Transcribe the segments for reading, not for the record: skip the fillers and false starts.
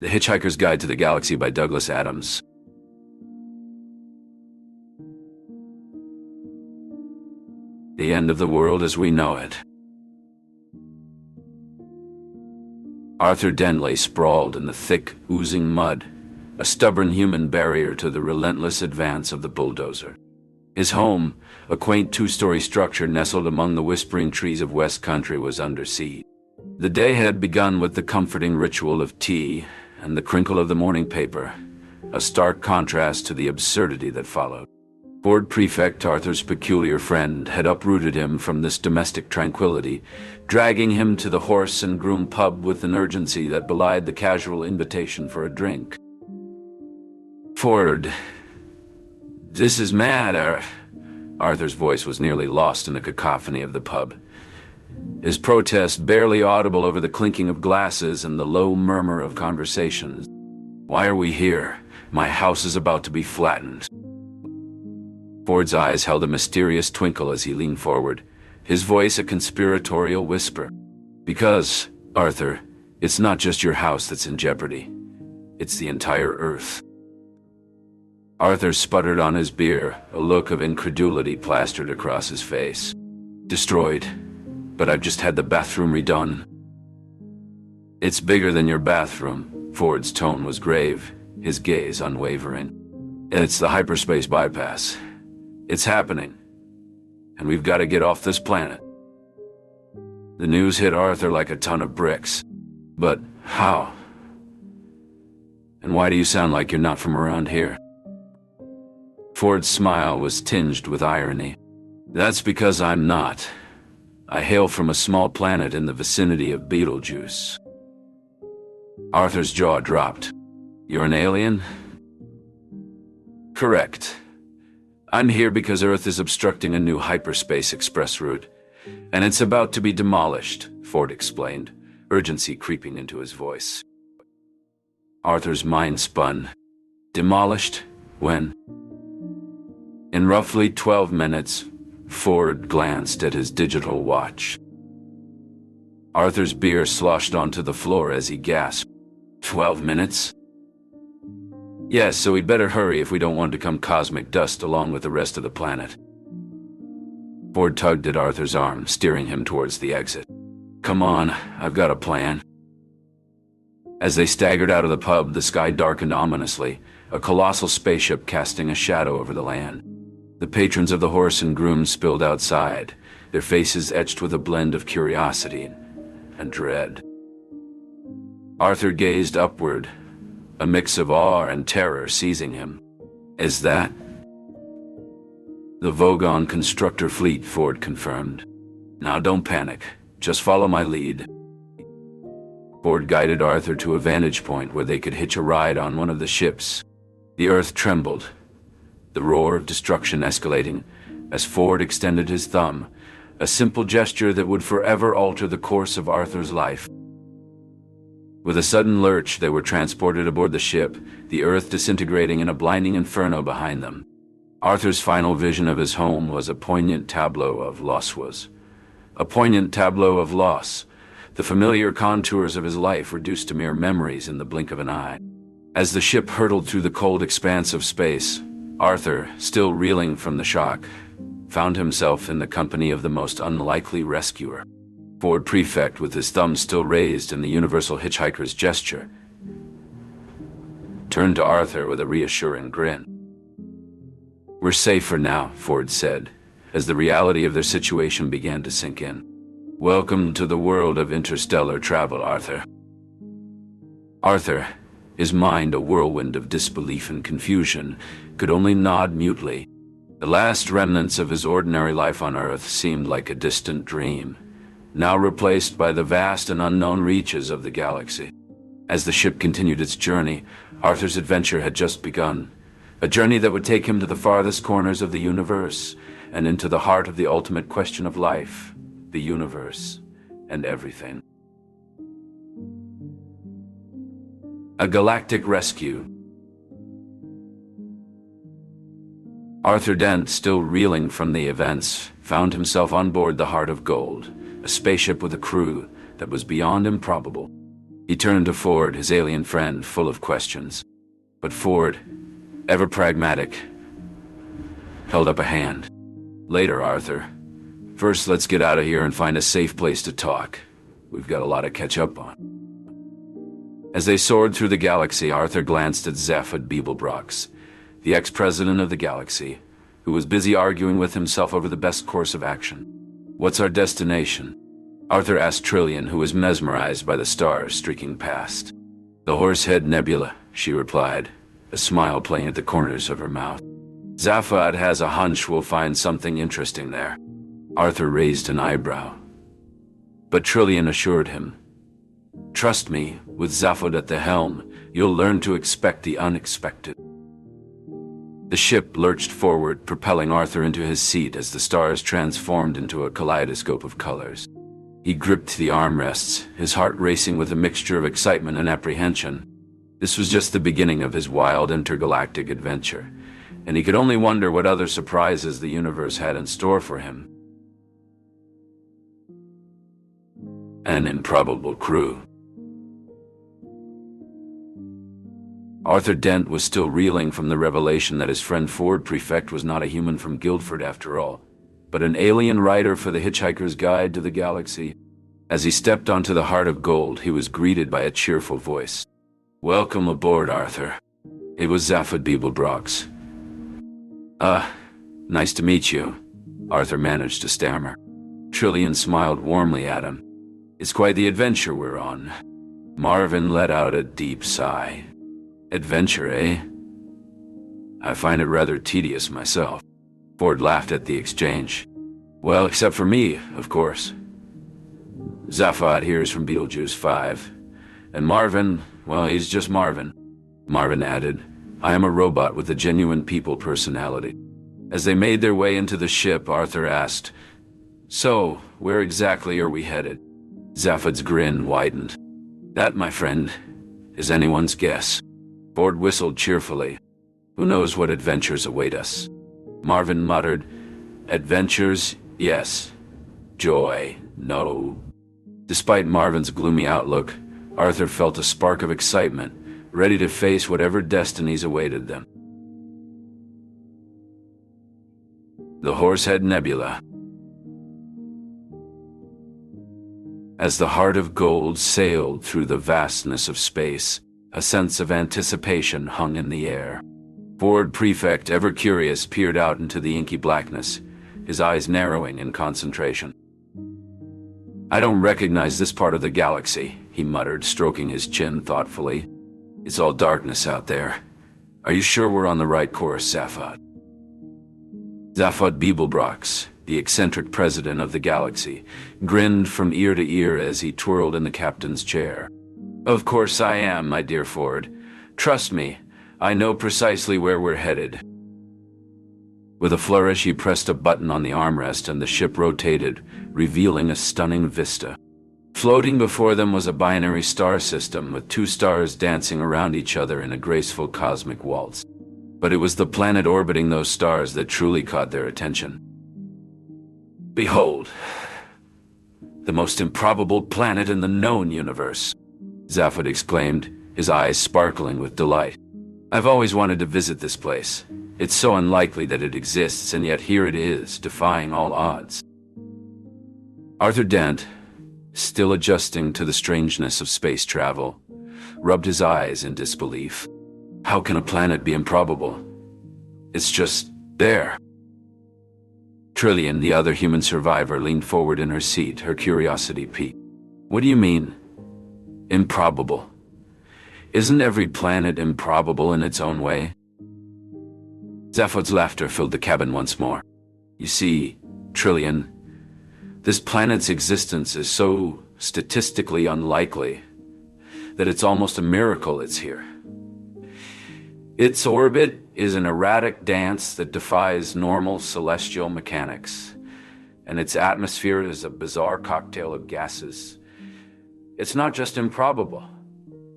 The Hitchhiker's Guide to the Galaxy by Douglas Adams. The end of the world as we know it. Arthur Dent lay sprawled in the thick, oozing mud, a stubborn human barrier to the relentless advance of the bulldozer. His home, a quaint two-story structure nestled among the whispering trees of West Country, was under siege. The day had begun with the comforting ritual of tea and the crinkle of the morning paper, a stark contrast to the absurdity that followed. Board Prefect Arthur's peculiar friend had uprooted him from this domestic tranquility, dragging him to the Horse and Groom pub with an urgency that belied the casual invitation for a drink. "Ford, this is mad." Arthur's voice was nearly lost in the cacophony of the pub, his protest barely audible over the clinking of glasses and the low murmur of conversations. "Why are we here? My house is about to be flattened." Ford's eyes held a mysterious twinkle as he leaned forward, his voice a conspiratorial whisper. "Because, Arthur, it's not just your house that's in jeopardy. It's the entire Earth." Arthur sputtered on his beer, a look of incredulity plastered across his face. "Destroyed? But I've just had the bathroom redone." "It's bigger than your bathroom." Ford's tone was grave, his gaze unwavering. "It's the hyperspace bypass. It's happening. And we've got to get off this planet." The news hit Arthur like a ton of bricks. "But how? And why do you sound like you're not from around here?" Ford's smile was tinged with irony. "That's because I'm not. I hail from a small planet in the vicinity of Betelgeuse." Arthur's jaw dropped. "You're an alien?" "Correct. I'm here because Earth is obstructing a new hyperspace express route, and it's about to be demolished," Ford explained, urgency creeping into his voice. Arthur's mind spun. "Demolished? When?" "In roughly 12 minutes, Ford glanced at his digital watch. Arthur's beer sloshed onto the floor as he gasped. 12 minutes? Yes, so we'd better hurry if we don't want to become cosmic dust along with the rest of the planet. Ford tugged at Arthur's arm, steering him towards the exit. "Come on, I've got a plan." As they staggered out of the pub, the sky darkened ominously, a colossal spaceship casting a shadow over the land. The patrons of the Horse and Groom spilled outside, their faces etched with a blend of curiosity and dread. Arthur gazed upward, a mix of awe and terror seizing him. "Is that?" "The Vogon constructor fleet," Ford confirmed. "Now don't panic, just follow my lead." Ford guided Arthur to a vantage point where they could hitch a ride on one of the ships. The earth trembled, the roar of destruction escalating, as Ford extended his thumb, a simple gesture that would forever alter the course of Arthur's life. With a sudden lurch, they were transported aboard the ship, the earth disintegrating in a blinding inferno behind them. Arthur's final vision of his home was a poignant tableau of loss, the familiar contours of his life reduced to mere memories in the blink of an eye. As the ship hurtled through the cold expanse of space, Arthur, still reeling from the shock, found himself in the company of the most unlikely rescuer. Board Prefect, with his thumb still raised in the universal hitchhiker's gesture, turned to Arthur with a reassuring grin. "We're safe for now," Ford said, as the reality of their situation began to sink in. "Welcome to the world of interstellar travel, Arthur." Arthur, his mind a whirlwind of disbelief and confusion, could only nod mutely. The last remnants of his ordinary life on Earth seemed like a distant dream, now replaced by the vast and unknown reaches of the galaxy. As the ship continued its journey, Arthur's adventure had just begun, a journey that would take him to the farthest corners of the universe and into the heart of the ultimate question of life, the universe, and everything. A galactic rescue. Arthur Dent, still reeling from the events, found himself on board the Heart of Gold, a spaceship with a crew that was beyond improbable. He turned to Ford, his alien friend, full of questions. But Ford, ever pragmatic, held up a hand. Later, Arthur. First, let's get out of here and find a safe place to talk. We've got a lot to catch up on. As they soared through the galaxy, Arthur glanced at Zaphod Beeblebrox, the ex-president of the galaxy, who was busy arguing with himself over the best course of action. "What's our destination?" Arthur asked Trillian, who was mesmerized by the stars streaking past. "The Horsehead Nebula," she replied, a smile playing at the corners of her mouth. "Zaphod has a hunch we'll find something interesting there." Arthur raised an eyebrow. But Trillian assured him, "Trust me, with Zaphod at the helm, you'll learn to expect the unexpected." The ship lurched forward, propelling Arthur into his seat as the stars transformed into a kaleidoscope of colors. He gripped the armrests, his heart racing with a mixture of excitement and apprehension. This was just the beginning of his wild intergalactic adventure, and he could only wonder what other surprises the universe had in store for him. An improbable crew. Arthur Dent was still reeling from the revelation that his friend Ford Prefect was not a human from Guildford after all, but an alien writer for the Hitchhiker's Guide to the Galaxy. As he stepped onto the Heart of Gold, he was greeted by a cheerful voice. "Welcome aboard, Arthur." It was Zaphod Beeblebrox. Nice to meet you," Arthur managed to stammer. Trillian smiled warmly at him. "It's quite the adventure we're on." Marvin let out a deep sigh. "Adventure, eh? I find it rather tedious myself." Ford laughed at the exchange. "Well, except for me, of course. Zaphod here is from Beetlejuice 5. And Marvin, well, he's just Marvin." Marvin added, "I am a robot with a genuine people personality." As they made their way into the ship, Arthur asked, "So, where exactly are we headed?" Zaphod's grin widened. "That, my friend, is anyone's guess." Ford whistled cheerfully. "Who knows what adventures await us?" Marvin muttered, "Adventures, yes. Joy, no." Despite Marvin's gloomy outlook, Arthur felt a spark of excitement, ready to face whatever destinies awaited them. The Horsehead Nebula. As the Heart of Gold sailed through the vastness of space, a sense of anticipation hung in the air. Ford Prefect, ever curious, peered out into the inky blackness, his eyes narrowing in concentration. "I don't recognize this part of the galaxy," he muttered, stroking his chin thoughtfully. "It's all darkness out there. Are you sure we're on the right course, Zaphod?" Zaphod Beeblebrox, the eccentric president of the galaxy, grinned from ear to ear as he twirled in the captain's chair. "Of course I am, my dear Ford. Trust me, I know precisely where we're headed." With a flourish, he pressed a button on the armrest and the ship rotated, revealing a stunning vista. Floating before them was a binary star system with two stars dancing around each other in a graceful cosmic waltz. But it was the planet orbiting those stars that truly caught their attention. "Behold, the most improbable planet in the known universe," Zaphod exclaimed, his eyes sparkling with delight. "I've always wanted to visit this place. It's so unlikely that it exists, and yet here it is, defying all odds." Arthur Dent, still adjusting to the strangeness of space travel, rubbed his eyes in disbelief. How can a planet be improbable? It's just there. Trillian, the other human survivor, leaned forward in her seat, her curiosity piqued. "What do you mean, improbable? Isn't every planet improbable in its own way?" Zaphod's laughter filled the cabin once more. "You see, Trillian, this planet's existence is so statistically unlikely that it's almost a miracle it's here. Its orbit is an erratic dance that defies normal celestial mechanics, and its atmosphere is a bizarre cocktail of gases. It's not just improbable,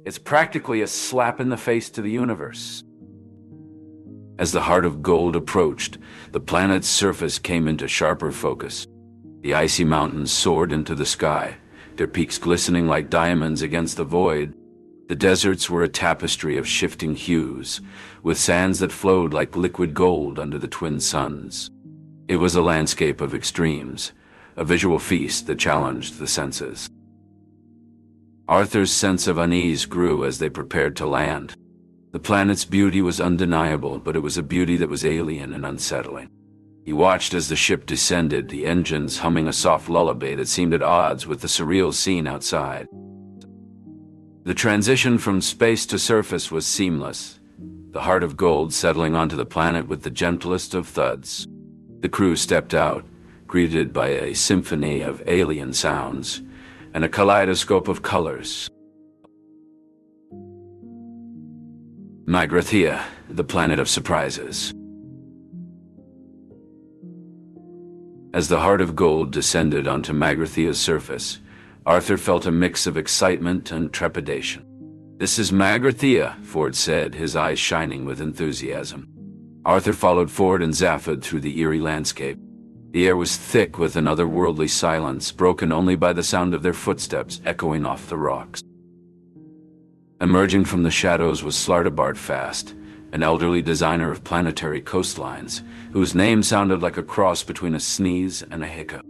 it's practically a slap in the face to the universe." As the Heart of Gold approached, the planet's surface came into sharper focus. The icy mountains soared into the sky, their peaks glistening like diamonds against the void. The deserts were a tapestry of shifting hues, with sands that flowed like liquid gold under the twin suns. It was a landscape of extremes, a visual feast that challenged the senses. Arthur's sense of unease grew as they prepared to land. The planet's beauty was undeniable, but it was a beauty that was alien and unsettling. He watched as the ship descended, the engines humming a soft lullaby that seemed at odds with the surreal scene outside. The transition from space to surface was seamless, the heart of gold settling onto the planet with the gentlest of thuds. The crew stepped out, greeted by a symphony of alien sounds and a kaleidoscope of colors. Magrathea, the planet of surprises. As the heart of gold descended onto Magrathea's surface, Arthur felt a mix of excitement and trepidation. "This is Magrathea," Ford said, his eyes shining with enthusiasm. Arthur followed Ford and Zaphod through the eerie landscape. The air was thick with an otherworldly silence, broken only by the sound of their footsteps echoing off the rocks. Emerging from the shadows was Slartibartfast, an elderly designer of planetary coastlines, whose name sounded like a cross between a sneeze and a hiccup.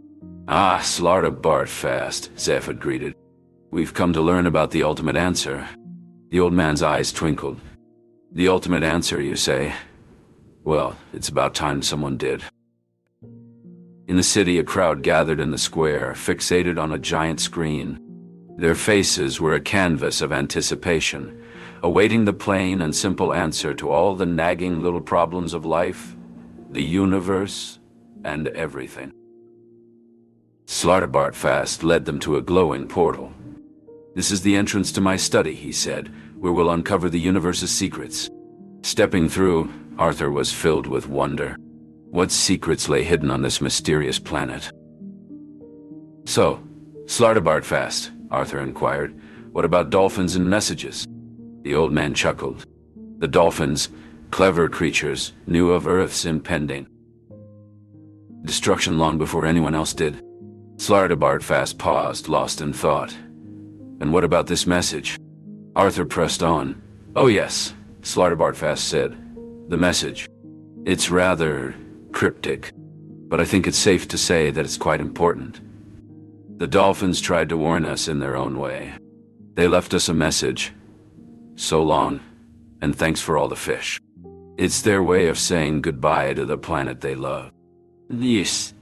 "Ah, Slartibartfast," Zaphod greeted. "We've come to learn about the ultimate answer." The old man's eyes twinkled. "The ultimate answer, you say? Well, it's about time someone did." In the city, a crowd gathered in the square, fixated on a giant screen. Their faces were a canvas of anticipation, awaiting the plain and simple answer to all the nagging little problems of life, the universe, and everything. Slartibartfast led them to a glowing portal. "This is the entrance to my study," he said, "where we'll uncover the universe's secrets." Stepping through, Arthur was filled with wonder. What secrets lay hidden on this mysterious planet? "So, Slartibartfast," Arthur inquired, "what about dolphins and messages?" The old man chuckled. The dolphins, clever creatures, knew of Earth's impending destruction long before anyone else did. Slartibartfast paused, lost in thought. "And what about this message?" Arthur pressed on. "Oh yes," Slartibartfast said. "The message. It's rather cryptic, but I think it's safe to say that it's quite important. The dolphins tried to warn us in their own way. They left us a message. So long, and thanks for all the fish. It's their way of saying goodbye to the planet they love." "Yes.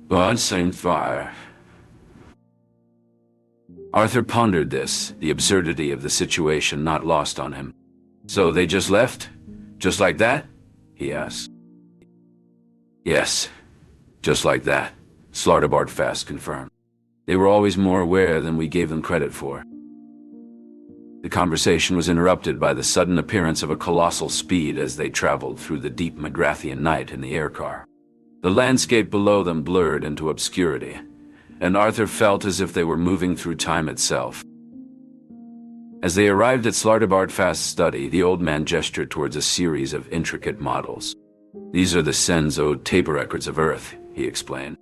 God same fire." Arthur pondered this, the absurdity of the situation not lost on him. "So they just left? Just like that?" he asked. "Yes, just like that," Slartibartfast confirmed. "They were always more aware than we gave them credit for." The conversation was interrupted by the sudden appearance of a colossal speed as they traveled through the deep Magrathian night in the aircar. The landscape below them blurred into obscurity, and Arthur felt as if they were moving through time itself. As they arrived at Slartibartfast's study, the old man gestured towards a series of intricate models. "These are the Senzo tape records of Earth," he explained.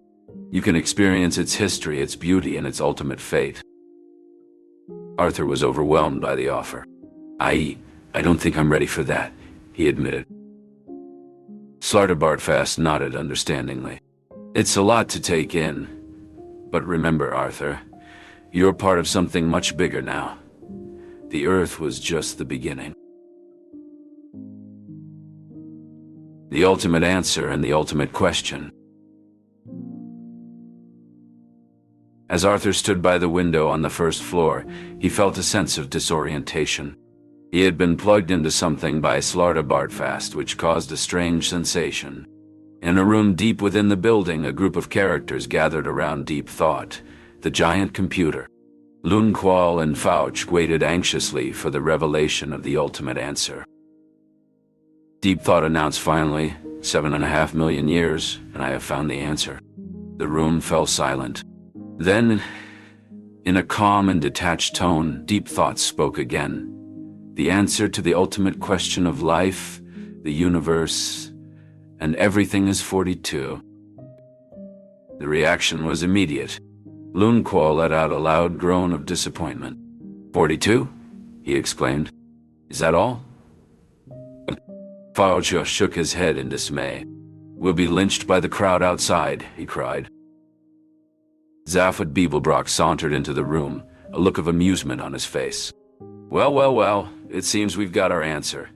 "You can experience its history, its beauty, and its ultimate fate." Arthur was overwhelmed by the offer. I don't think I'm ready for that," he admitted. Slartibartfast nodded understandingly. "It's a lot to take in. But remember, Arthur, you're part of something much bigger now. The Earth was just the beginning." The ultimate answer and the ultimate question. As Arthur stood by the window on the first floor, he felt a sense of disorientation. He had been plugged into something by Slartibartfast, which caused a strange sensation. In a room deep within the building, a group of characters gathered around Deep Thought, the giant computer. Lunqual and Fauch waited anxiously for the revelation of the ultimate answer. Deep Thought announced finally, 7.5 million years, and I have found the answer. The room fell silent. Then, in a calm and detached tone, Deep Thought spoke again. The answer to the ultimate question of life, the universe, and everything is 42. The reaction was immediate. Lunquo let out a loud groan of disappointment. 42? He exclaimed. Is that all? Faocho shook his head in dismay. We'll be lynched by the crowd outside, he cried. Zaphod Beeblebrock sauntered into the room, a look of amusement on his face. Well, it seems we've got our answer.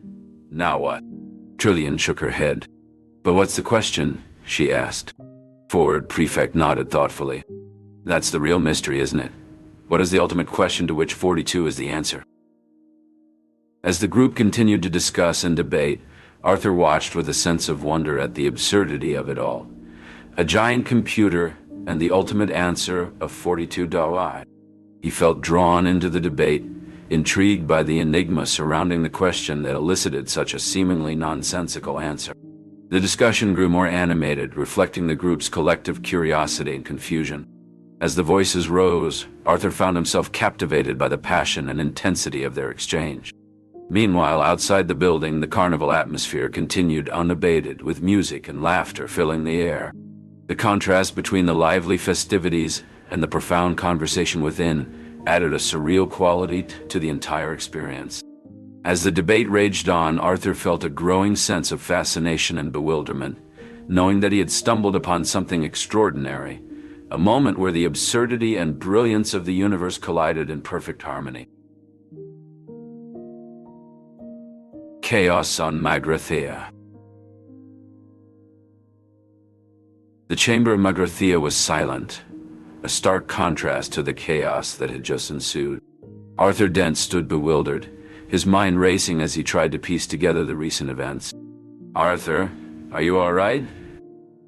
Now what? Trillian shook her head. But what's the question? She asked. Forward Prefect nodded thoughtfully. That's the real mystery, isn't it? What is the ultimate question to which 42 is the answer? As the group continued to discuss and debate, Arthur watched with a sense of wonder at the absurdity of it all. A giant computer and the ultimate answer of 42 Dawai. He felt drawn into the debate, intrigued by the enigma surrounding the question that elicited such a seemingly nonsensical answer. The discussion grew more animated, reflecting the group's collective curiosity and confusion. As the voices rose, Arthur found himself captivated by the passion and intensity of their exchange. Meanwhile, outside the building, the carnival atmosphere continued unabated, with music and laughter filling the air. The contrast between the lively festivities and the profound conversation within added a surreal quality to the entire experience. As the debate raged on, Arthur felt a growing sense of fascination and bewilderment, knowing that he had stumbled upon something extraordinary, a moment where the absurdity and brilliance of the universe collided in perfect harmony. Chaos on Magrathea. The chamber of Magrathea was silent, a stark contrast to the chaos that had just ensued. Arthur Dent stood bewildered, his mind racing as he tried to piece together the recent events. Arthur, are you all right?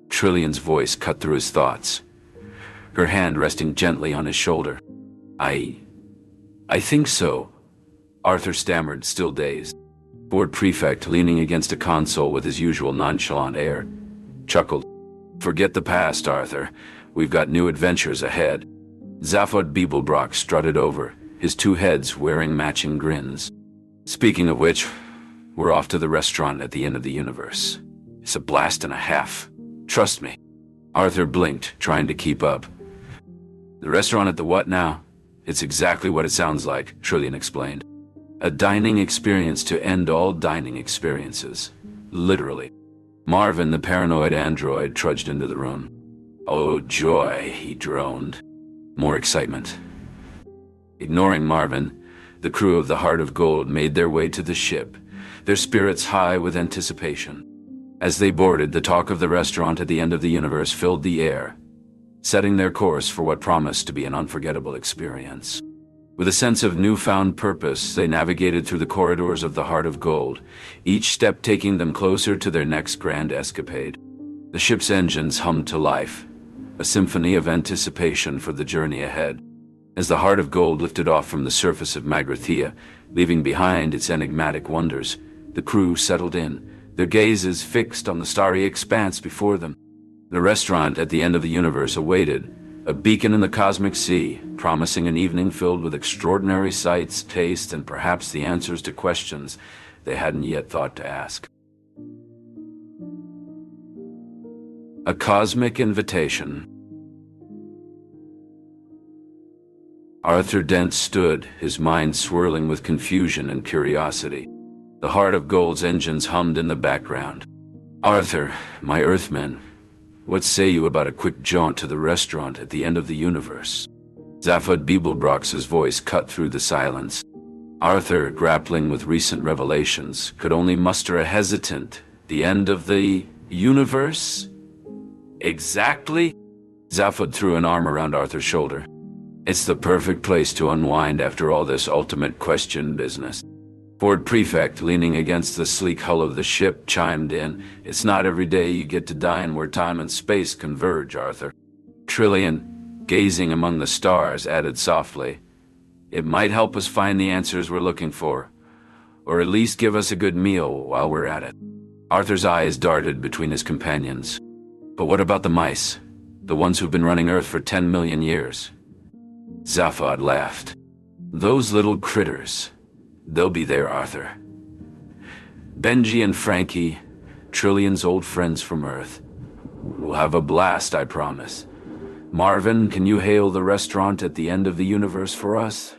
Trillian's voice cut through his thoughts, her hand resting gently on his shoulder. I think so, Arthur stammered, still dazed. Board Prefect, leaning against a console with his usual nonchalant air, chuckled. Forget the past, Arthur. We've got new adventures ahead. Zaphod Beeblebrock strutted over, his two heads wearing matching grins. Speaking of which, we're off to the restaurant at the end of the universe. It's a blast and a half. Trust me. Arthur blinked, trying to keep up. The restaurant at the what now? It's exactly what it sounds like, Trillian explained. A dining experience to end all dining experiences. Literally. Marvin, the paranoid android, trudged into the room. Oh joy, he droned. More excitement. Ignoring Marvin, the crew of the Heart of Gold made their way to the ship, their spirits high with anticipation. As they boarded, the talk of the restaurant at the end of the universe filled the air, setting their course for what promised to be an unforgettable experience. With a sense of newfound purpose, they navigated through the corridors of the Heart of Gold, each step taking them closer to their next grand escapade. The ship's engines hummed to life, a symphony of anticipation for the journey ahead. As the Heart of Gold lifted off from the surface of Magrathea, leaving behind its enigmatic wonders, the crew settled in, their gazes fixed on the starry expanse before them. The restaurant at the end of the universe awaited, a beacon in the cosmic sea, promising an evening filled with extraordinary sights, tastes, and perhaps the answers to questions they hadn't yet thought to ask. A cosmic invitation. Arthur Dent stood, his mind swirling with confusion and curiosity. The Heart of Gold's engines hummed in the background. Arthur, my Earthmen, what say you about a quick jaunt to the restaurant at the end of the universe? Zaphod Beeblebrock's voice cut through the silence. Arthur, grappling with recent revelations, could only muster a hesitant, the end of the universe? Exactly? Zaphod threw an arm around Arthur's shoulder. It's the perfect place to unwind after all this ultimate question business. Board Prefect, leaning against the sleek hull of the ship, chimed in. It's not every day you get to dine where time and space converge, Arthur. Trillian, gazing among the stars, added softly. It might help us find the answers we're looking for, or at least give us a good meal while we're at it. Arthur's eyes darted between his companions. But what about the mice? The ones who've been running Earth for 10 million years? Zaphod laughed. Those little critters. They'll be there, Arthur. Benji and Frankie, Trillian's old friends from Earth. We'll have a blast, I promise. Marvin, can you hail the restaurant at the end of the universe for us?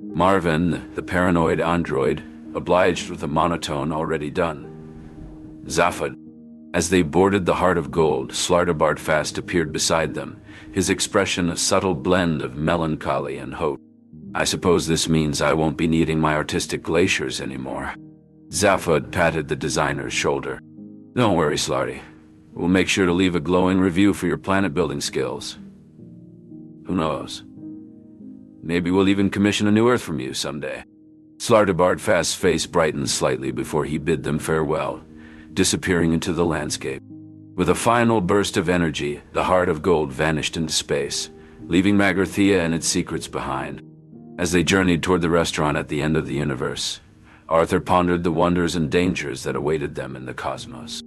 Marvin, the paranoid android, obliged with a monotone already done. Zaphod. As they boarded the Heart of Gold, Slardabard appeared beside them, his expression a subtle blend of melancholy and hope. I suppose this means I won't be needing my artistic glaciers anymore. Zaphod patted the designer's shoulder. Don't worry, Slarty. We'll make sure to leave a glowing review for your planet-building skills. Who knows? Maybe we'll even commission a new Earth from you someday. Slardabard's face brightened slightly before he bid them farewell, disappearing into the landscape. With a final burst of energy, the Heart of Gold vanished into space, leaving Magrathea and its secrets behind. As they journeyed toward the restaurant at the end of the universe, Arthur pondered the wonders and dangers that awaited them in the cosmos.